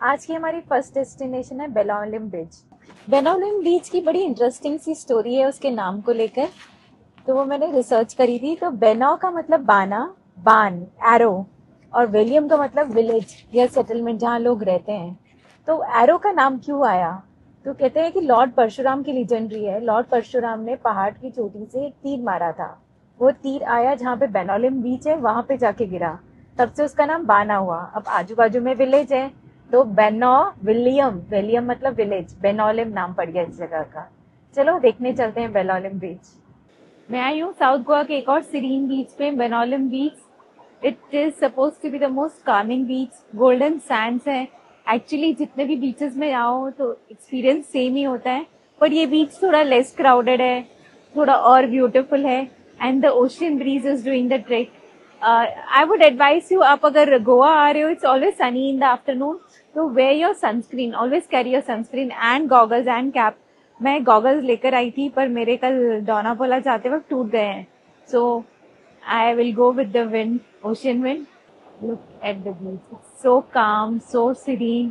आज की हमारी फर्स्ट डेस्टिनेशन है बेनोलिम बीच। बेनोलिम बीच की बड़ी इंटरेस्टिंग सी स्टोरी है उसके नाम को लेकर। तो वो मैंने रिसर्च करी थी। तो बेनो का मतलब बाना, बान, एरो, और विलियम का मतलब विलेज या सेटलमेंट जहाँ लोग रहते हैं। तो एरो का नाम क्यों आया? तो कहते हैं कि लॉर्ड परशुराम की लीजेंडरी है। लॉर्ड परशुराम ने पहाड़ की चोटी से एक तीर मारा था। वो तीर आया जहाँ पे बेनोलिम बीच है, वहां पे जाके गिरा। तब से उसका नाम बाना हुआ। अब आजू बाजू में विलेज है, तो बेनो विलियम, विलियम मतलब विलेज, बेनोलिम नाम पड़ गया इस जगह का। चलो देखने चलते हैं बेनोलिम बीच। मैं आई हूँ साउथ गोवा के एक और सीरीन बीच पे, Benaulim beach. It is suppose to be the most calming beach. Golden sands है। एक्चुअली जितने भी बीचेस में आओ तो एक्सपीरियंस सेम ही होता है, पर ये बीच थोड़ा लेस क्राउडेड है, थोड़ा और ब्यूटीफुल है। And the ocean breeze is doing the trick. I would advise you, आप अगर गोवा आ रहे हो, it's always sunny in the afternoon, तो wear your sunscreen, always carry your sunscreen and goggles and cap. मैं गॉगल्स लेकर आई थी, पर मेरे कल डोनापोला जाते वक्त टूट गए हैं। So I will go with the wind, ocean wind. Look at the beach. It's so calm, so serene,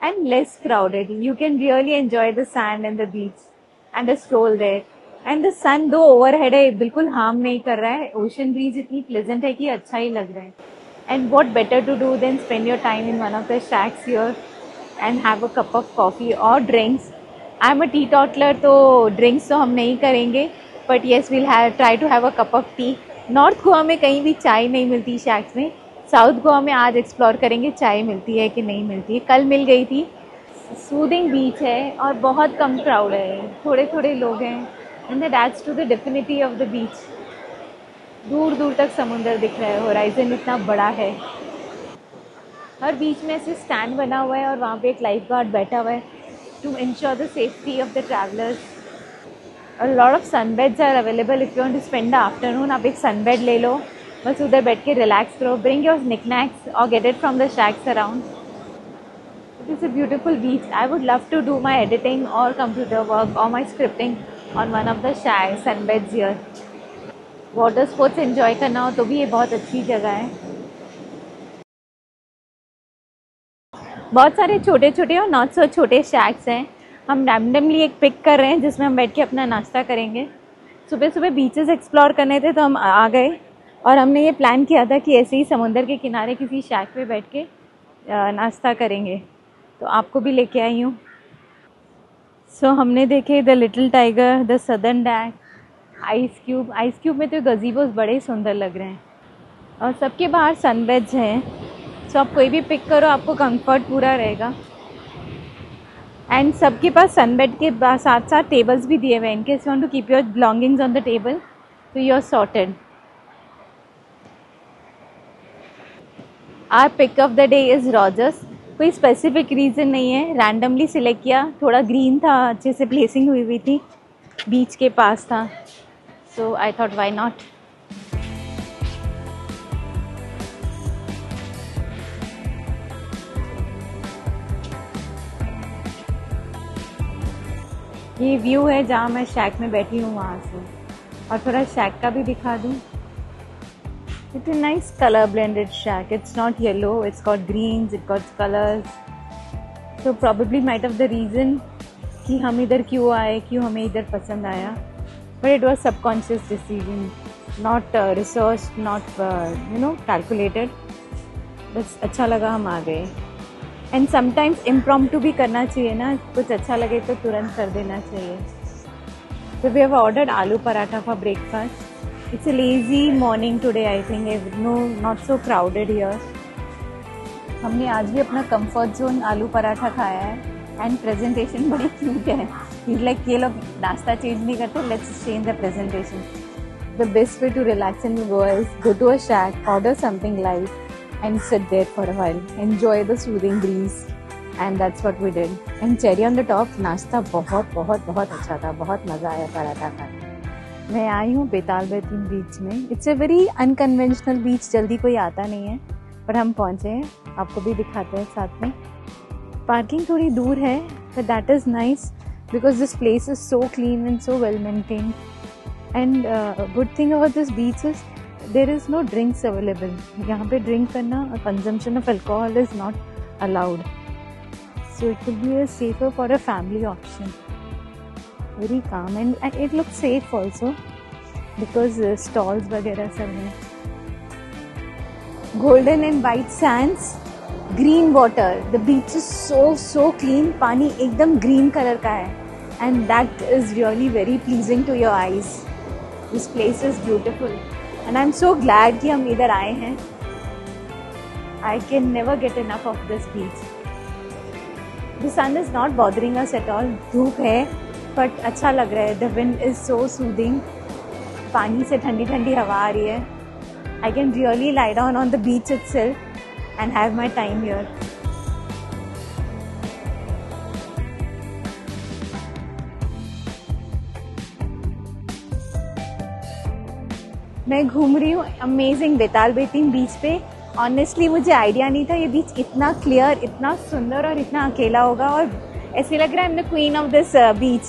and less crowded. You can really enjoy the sand and the beach and a stroll there. And the sun दो overhead है, बिल्कुल harm नहीं कर रहा है। Ocean breeze इतनी pleasant है कि अच्छा ही लग रहा है। And what better to do than spend your time in one of the shacks here and have a cup of coffee or drinks. I'm a teetotaler, तो drinks तो हम नहीं करेंगे, but yes, we'll have try to have a cup of tea. North Goa में कहीं भी चाय नहीं मिलती शैक्स में। साउथ गोवा में आज एक्सप्लोर करेंगे चाय मिलती है कि नहीं मिलती है। कल मिल गई थी। सूदिंग बीच है और बहुत कम क्राउड है, थोड़े थोड़े लोग हैं। And that adds to the divinity of the beach. दूर दूर तक समुंदर दिख रहा है, होराइजन इतना बड़ा है। हर बीच में ऐसे स्टैंड बना हुआ है और वहाँ पे एक लाइफ गार्ड बैठा हुआ है to ensure the safety of the travellers. A lot of sunbeds are available if you want to spend the afternoon. आप एक sunbed ले लो, बस उधर बैठ के relax करो. Bring your knickknacks or get it from the shacks around. It is a beautiful beach. I would love to do my editing or computer work or my scripting on one of the shacks, sunbeds here. Water sports enjoy करना हो तो भी ये बहुत अच्छी जगह है। बहुत सारे छोटे छोटे और नॉट सो छोटे शैक्स हैं। हम रैंडमली एक पिक कर रहे हैं जिसमें हम बैठ के अपना नाश्ता करेंगे। सुबह सुबह बीचेस एक्सप्लोर करने थे तो हम आ गए, और हमने ये प्लान किया था कि ऐसे ही समुंदर के किनारे किसी शैक पे बैठ के नाश्ता करेंगे। तो आपको भी लेके आई हूँ। सो हमने देखे the little tiger, the southern duck, ice cube. Ice cube में तो गजीबोस बड़े सुंदर लग रहे हैं, और सबके बाहर सनबेड्स हैं। सो आप कोई भी पिक करो, आपको कंफर्ट पूरा रहेगा। एंड सबके पास सनबेड के साथ साथ टेबल्स भी दिए हुए हैं। In case you want to keep your belongings on the table, तो you are sorted. Our pick of the day is Rogers. कोई स्पेसिफिक रीज़न नहीं है, रैंडमली सिलेक्ट किया। थोड़ा ग्रीन था, अच्छे से प्लेसिंग हुई हुई थी, बीच के पास था, सो आई थॉट वाई नॉट। ये व्यू है जहाँ मैं शैक में बैठी हूँ वहाँ से, और थोड़ा शैक का भी दिखा दूँ। It's a nice color blended shack. It's not yellow, it's got greens, it got colors. So probably might have the reason कि हम इधर क्यों आए, क्यों हमें इधर पसंद आया। But it was subconscious decision, not researched, not calculated. बस अच्छा लगा, हम आ गए। एंड समटाइम्स इम्प्रॉम्प्टू भी करना चाहिए ना, कुछ अच्छा लगे तो तुरंत कर देना चाहिए। So we have ordered आलू paratha for breakfast. It's a lazy morning today, I think. No, not so crowded here. हमने आज भी अपना कंफर्ट जोन आलू पराठा खाया है। एंड प्रेजेंटेशन बड़ी क्यूट है। He's like, ये लोग नाश्ता चेंज नहीं करते, let's change the presentation. The best way to relax in Goa is go to a shack, order something light, and sit there for a while. Enjoy the soothing breeze. And that's what we did. And cherry on the top, नाश्ता बहुत बहुत बहुत अच्छा था, बहुत मज़ा आया पराठा खाने। मैं आई हूँ बेताल बैतूल बीच में। इट्स अ वेरी अनकन्वेंशनल बीच, जल्दी कोई आता नहीं है, पर हम पहुँचे हैं। आपको भी दिखाते हैं साथ में। पार्किंग थोड़ी दूर है, but that is nice because this place is so clean and so well maintained. And good thing about this beach is there is no drinks available. यहाँ पे ड्रिंक करना और consumption of alcohol is not allowed. so it will be a safer for a family option. Very calm and it looks safe also because stalls वगैरह सब हैं. Golden and white sands, green water. The beach is so clean. पानी एकदम green color का है and that is really very pleasing to your eyes. This place is beautiful and I'm so glad कि हम इधर आए हैं. I can never get enough of this beach. The sun is not bothering us at all. धूप है but अच्छा लग रहा है. The wind is so soothing. पानी से ठंडी ठंडी हवा आ रही है. I can really lie down on the beach itself and have my time here. मैं घूम रही हूँ अमेजिंग बेताल बेतीम बीच पे. ऑनेस्टली मुझे आइडिया नहीं था ये बीच इतना क्लियर, इतना सुंदर और इतना अकेला होगा और ऐसे लग रहा है I am the queen of this beach.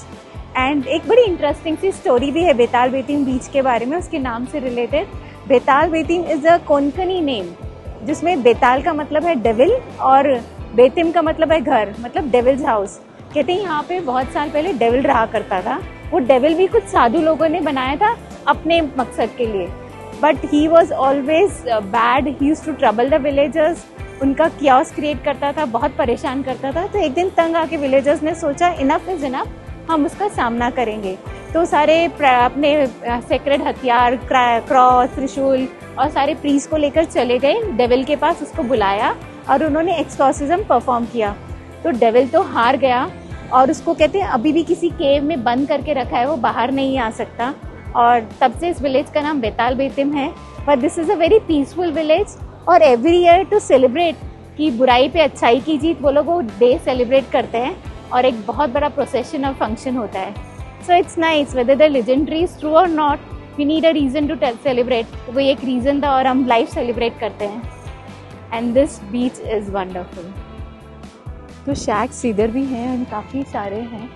And एक बड़ी इंटरेस्टिंग सी स्टोरी भी है बेताल बेतीम बीच के बारे में, उसके नाम से related. Betalbatim is a Konkani name जिसमें बेताल का मतलब है डेविल और बेतिम का मतलब है घर, मतलब डेविल्स हाउस. कहते हैं यहाँ पे बहुत साल पहले डेविल रहा करता था. वो डेविल भी कुछ साधु लोगों ने बनाया था अपने मकसद के लिए, but he was always bad. He used to trouble the villagers. उनका क्यास क्रिएट करता था, बहुत परेशान करता था. तो एक दिन तंग आके विलेजर्स ने सोचा इनफ इज इनफ, हम उसका सामना करेंगे. तो सारे अपने सेक्रेड हथियार, क्रॉस, त्रिशूल और सारे प्रीस्ट को लेकर चले गए डेविल के पास. उसको बुलाया और उन्होंने एक्सॉर्सिज्म परफॉर्म किया. तो डेविल तो हार गया और उसको कहते हैं अभी भी किसी केव में बंद करके रखा है, वो बाहर नहीं आ सकता. और तब से इस विलेज का नाम बेताल बेतिम है. But this is a very peaceful village और एवरी ईयर टू सेलिब्रेट कि बुराई पे अच्छाई की जीत वो लोग वो डे सेलिब्रेट करते हैं और एक बहुत बड़ा प्रोसेशन और फंक्शन होता है. So it's nice whether the legendary is true और not, we need a reason to celebrate. वो एक रीज़न था और हम लाइफ सेलिब्रेट करते हैं. And this beach is wonderful. तो शैक्स इधर भी हैं एंड काफ़ी सारे हैं.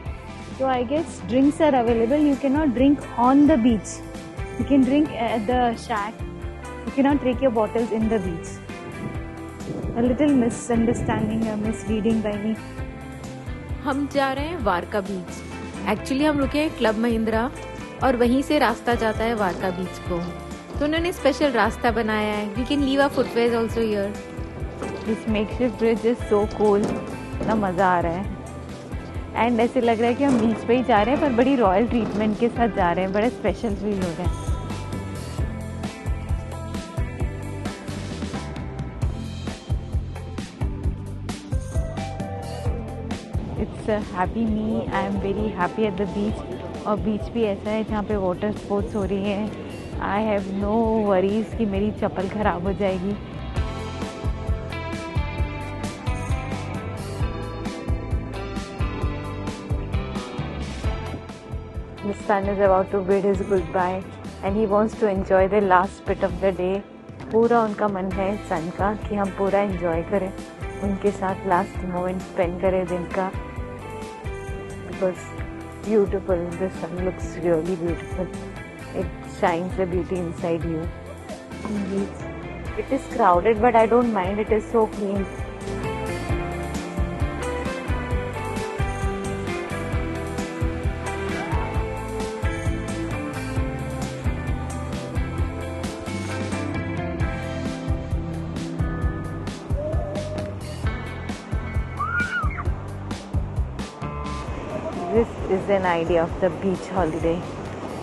So I guess drinks are available. You cannot drink on the beach. You can drink at the shack. You cannot take your bottles in the beach. A little misunderstanding or misreading by me. हम जा रहे हैं वारका बीच. Actually हम रुके हैं club Mahindra और वहीं से रास्ता जाता है वारका बीच को. तो उन्होंने स्पेशल रास्ता बनाया है. We can leave our footwears also here. This makeshift bridge is so cool. इतना मज़ा आ रहा है. एंड ऐसे लग रहा है कि हम बीच पे ही जा रहे हैं पर बड़ी रॉयल ट्रीटमेंट के साथ जा रहे हैं. बड़े स्पेशल फील हो रहे हैं. It's happy me. I am very happy at the beach. और बीच भी ऐसा है जहाँ पे वाटर स्पोर्ट्स हो रही है. आई हैव नो वरीज कि मेरी चप्पल ख़राब हो जाएगी. The sun is about to bid his goodbye and he wants to enjoy the last bit of the day. पूरा उनका मन है सन का कि हम पूरा enjoy करें, उनके साथ last moment spend करें दिन का. Because beautiful, the sun looks really beautiful. It shines the beauty inside you. It is crowded but I don't mind. It is so clean. This is an idea of the beach holiday.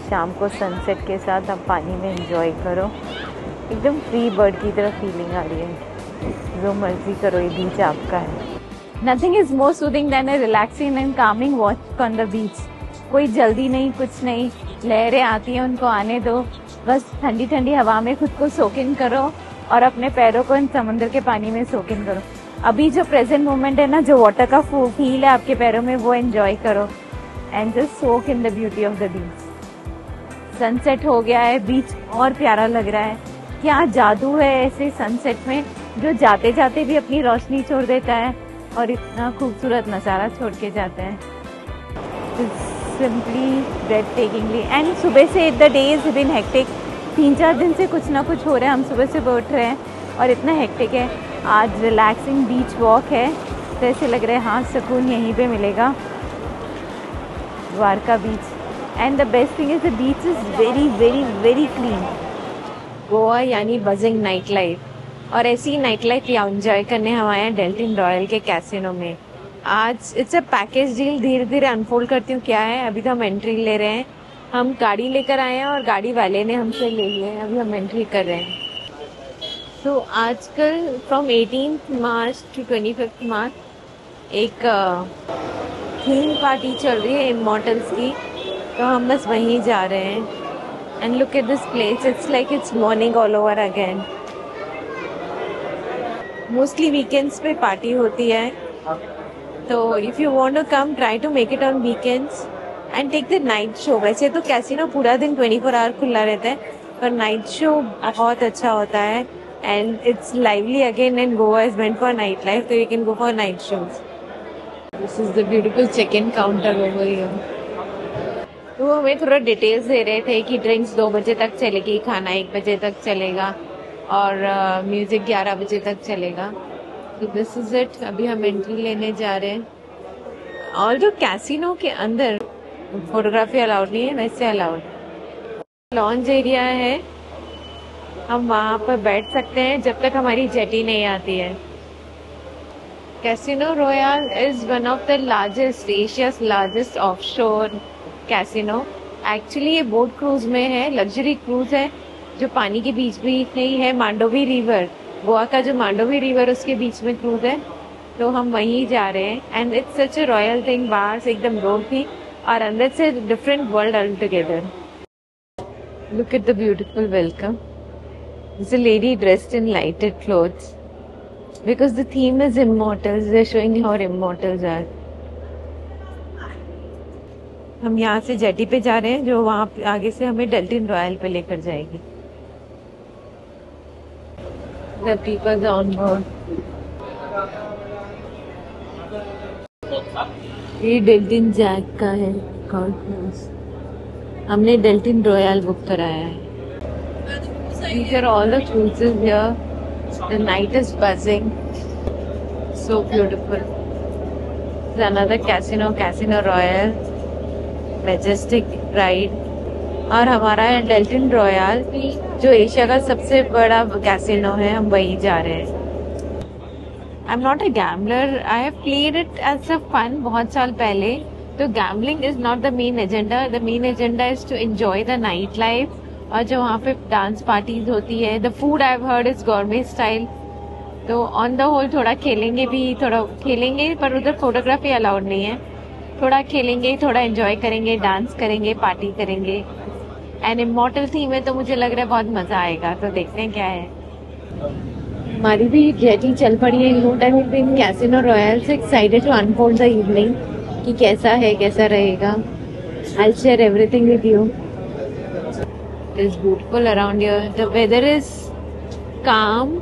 शाम को sunset के साथ आप पानी में enjoy करो. एकदम free bird की तरह फीलिंग आ रही है. जो मर्जी करो, ये बीच आपका है. Nothing is more soothing than a relaxing and calming walk on the beach. कोई जल्दी नहीं, कुछ नहीं. लहरें आती हैं, उनको आने दो. बस ठंडी ठंडी हवा में खुद को सोक इन करो और अपने पैरों को इन समुद्र के पानी में सोक इन करो. अभी जो प्रेजेंट मोमेंट है ना, जो वाटर का फील है आपके पैरों में, वो एंजॉय करो. And just soak in the beauty of the beach. Sunset हो गया है, बीच और प्यारा लग रहा है. क्या जादू है ऐसे सनसेट में, जो जाते जाते भी अपनी रोशनी छोड़ देता है और इतना खूबसूरत नज़ारा छोड़ के जाता है. सिंपली ब्रेथटेकिंगली. एंड सुबह से द डेज बीन हेक्टिक. 3-4 दिन से कुछ ना कुछ हो रहा है. हम सुबह सुबह उठ रहे हैं और इतना हेक्टिक है. आज रिलैक्सिंग बीच वॉक है तो ऐसे लग रहा है हाँ सुकून यहीं पे मिलेगा, Dwarka beach. And the best thing is the beach is very very very clean. Goa यानी बजिंग नाइट लाइफ, और ऐसी ही नाइट लाइफ यहाँ एंजॉय करने हम आए हैं डेल्टिन रॉयल के कैसीनो में। आज इट्स अ पैकेज डील, धीरे धीरे अनफोल्ड करती हूँ क्या है। अभी तो हम एंट्री ले रहे हैं, हम गाड़ी लेकर आए हैं और गाड़ी वाले ने हमसे ले लिए हैं, अभी हम एंट्री कर रहे हैं। तो आजकल फ्रॉम 18 मार्च टू 25 मार्च एक थीम पार्टी चल रही है इमॉर्टल्स की, तो हम बस वहीं जा रहे हैं। And look at this place, it's like it's morning all over again. Mostly weekends पे पार्टी होती है, तो if you want to come try to make it on weekends and take the night show. वैसे तो casino पूरा दिन 24 our खुला रहता है, पर नाइट शो बहुत अच्छा होता है and it's lively again. And Goa is meant for night life, तो you can go for night shows. This is the beautiful check in counter over here. तो वो हमें थोड़ा डिटेल्स दे रहे थे कि ड्रिंक्स 2 बजे तक चलेगी, खाना 1 बजे तक चलेगा और म्यूजिक 11 बजे तक चलेगा। तो दिस इज इट। अभी हम एंट्री लेने जा रहे हैं। और जो कैसीनो के अंदर फोटोग्राफी अलाउड नहीं है, वैसे अलाउड लॉन्ज एरिया है, हम वहाँ पर बैठ सकते हैं जब तक हमारी जेटी नहीं आती है। Casino royal is one of the largest, Asia's largest offshore casino. Actually ये बोट क्रूज में है, लग्जरी क्रूज है जो पानी के बीच बीच में ही है। मांडोवी रिवर, गोवा का जो मांडोवी रिवर उसके बीच में क्रूज है, तो हम वहीं जा रहे हैं। And it's such a royal thing. बाहर से एकदम रोड थी और अंदर से different world all together. Look at the beautiful welcome. There's a lady dressed in lighted clothes because the theme is immortals. They're showing how immortals are. हम यहाँ से जेटी पे जा रहे हैं जो वहाँ आगे से हमें डेल्टिन रॉयल पे लेकर जाएगी। The people on board. ये डेल्टिन जैक का है, हमने डेल्टिन रॉयल बुक कराया है। These are all the cruises here. The night is buzzing. So beautiful. This is another casino, Casino Royal. Majestic ride. और हमारा है डेल्टिन रॉयल, जो एशिया का सबसे बड़ा कैसीनो है, हम वहीं जा रहे हैं। I am not a gambler, I have played it as a fun बहुत साल पहले। तो gambling is not the main agenda. The main agenda is to enjoy the night life और जो वहाँ पे डांस पार्टीज होती है। The food I have heard is gourmet style. तो ऑन द होल थोड़ा खेलेंगे भी, थोड़ा खेलेंगे, पर उधर फोटोग्राफी अलाउड नहीं है। थोड़ा खेलेंगे, थोड़ा एंजॉय करेंगे, डांस करेंगे, पार्टी करेंगे। एंड इमॉर्टल थीम है, तो मुझे लग रहा है बहुत मजा आएगा। तो देखते हैं क्या है। हमारी भी जेटी चल पड़ी है। No time in Casino Royale, से excited to unfold the evening कि कैसा है, कैसा रहेगा। I share everything with you. It's beautiful around here. The weather is calm,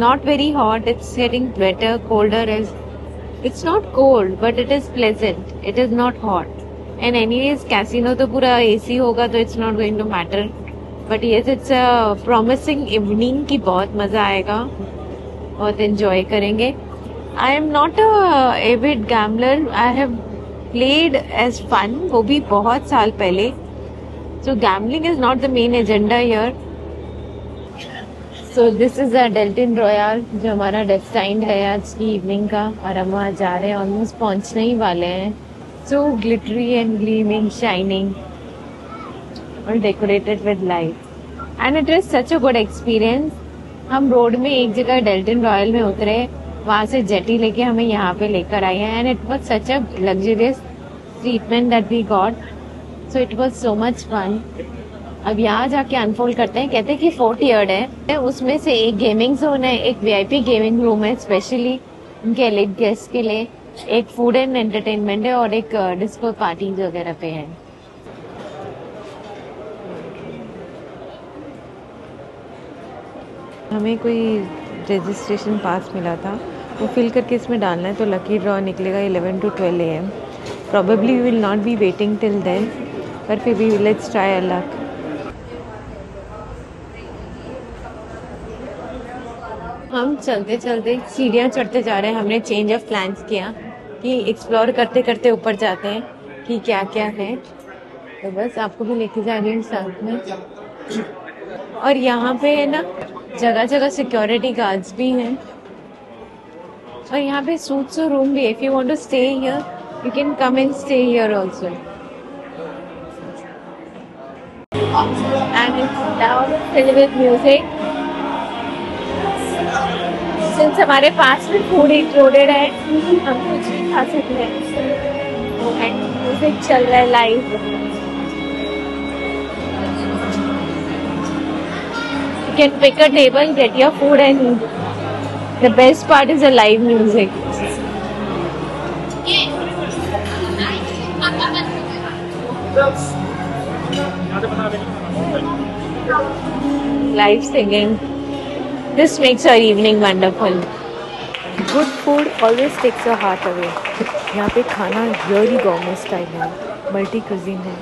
not very hot. It's getting better, colder. It's not cold, but it is pleasant. It is not hot. And anyways, casino तो पूरा AC होगा, तो it's not going to matter. But yes, it's a promising evening कि बहुत मजा आएगा, बहुत enjoy करेंगे। I am not a avid gambler. I have played as fun, वो भी बहुत साल पहले। So gambling is not the main agenda here. So this is a Deltin Royal, जो हमारा डेस्टाइंड है आज की इवनिंग का, और हम वहाँ जा रहे हैं, ऑलमोस्ट पहुँचने ही वाले हैं। So glittery and gleaming, shining, और decorated with light. And it is such a good experience. हम रोड में एक जगह डेल्टिन रॉयल में उतरे, वहाँ से जेटी लेके हमें यहाँ पे लेकर आए हैं। And it was such a luxurious treatment that we got. So it was so much fun. अब यहाँ जाके अनफोल्ड करते हैं। कहते हैं कि 4 tiered है, उसमें से एक गेमिंग जोन है, एक VIP गेमिंग रूम है स्पेशली उनके एलिट गेस्ट के लिए, एक फूड एंड एंटरटेनमेंट है, और एक डिस्को पार्टीज वगैरह पे है। हमें कोई रजिस्ट्रेशन पास मिला था, वो फिल करके इसमें डालना है, तो लकी ड्रॉ निकलेगा 11 to 12 AM। Probably we will not be waiting till then, पर फिर भी लेट्स ट्राई आवर लक। हम चलते चलते सीढ़ियाँ चढ़ते जा रहे हैं। हमने चेंज ऑफ प्लान्स किया कि एक्सप्लोर करते करते ऊपर जाते हैं कि क्या क्या है। तो बस आपको भी लेके जा रही हूँ साथ में। और यहाँ पे है ना जगह जगह सिक्योरिटी गार्ड्स भी हैं। और यहाँ पे सूट्स और रूम भी है। If you want to stay here you can come and stay here also. And it's now filled with music. Since हमारे पास में फूड इंक्लूडेड है हम कुछ भी खा सकते हैं। एंड म्यूजिक चल रहा है live. You can pick a table, get your food and eat. The best part is the live music. Live singing. This makes our evening wonderful. Good food always takes your heart away. यहाँ पे खाना really gourmet style है, multi cuisine है.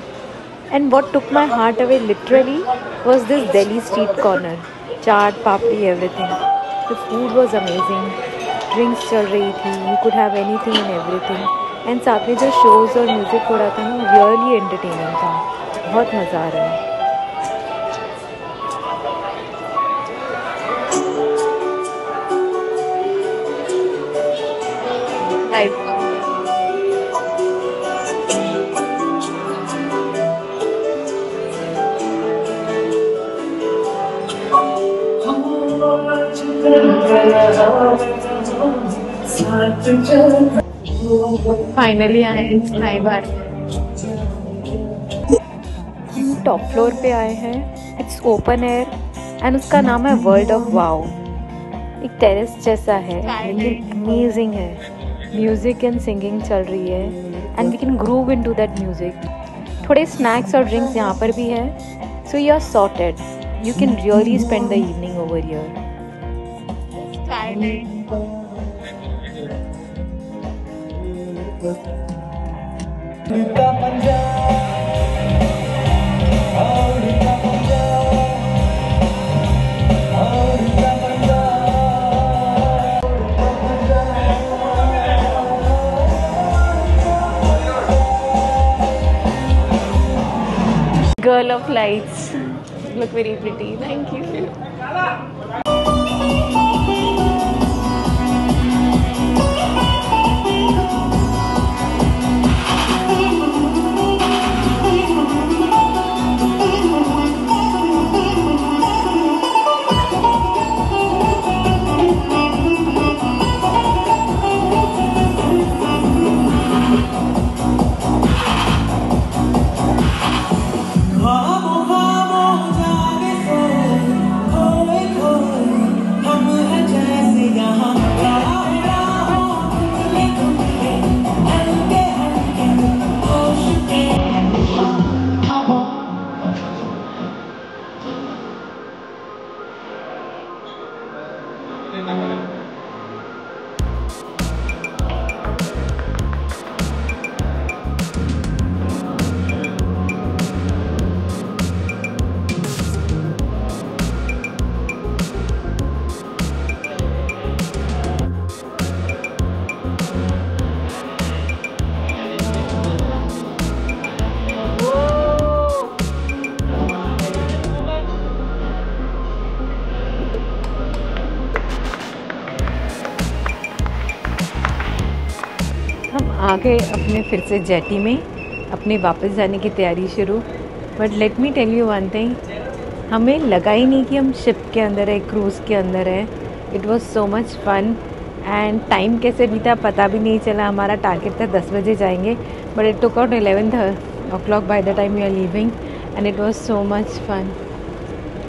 And what took my heart away literally was this Delhi street corner. Chaat, papdi, everything. The food was amazing. Drinks चल रही थी. You could have anything and everything. And साथ में जो shows और music हो रहा था ना really entertaining था. बहुत मज़ा आ रहा है. फाइनली आए हैं स्काई बार। टॉप फ्लोर पे आए हैं। इट्स ओपन एयर एंड उसका नाम है वर्ल्ड ऑफ वाओ। एक टेरेस जैसा है लेकिन अमेजिंग है। म्यूजिक एंड सिंगिंग चल रही है and we can groove into that music. थोड़े स्नैक्स और ड्रिंक्स यहाँ पर भी है। So you are sorted. You can really spend the evening over here. Girl of lights, look very pretty. Thank you. आ गए अपने फिर से जेटी में अपने वापस जाने की तैयारी शुरू। But let me tell you one thing, हमें लगा ही नहीं कि हम शिप के अंदर है, क्रूज़ के अंदर है। It was so much fun and time कैसे बीता पता भी नहीं चला। हमारा टारगेट था 10 बजे जाएंगे but it took out 11 o'clock by the time we are leaving and it was so much fun.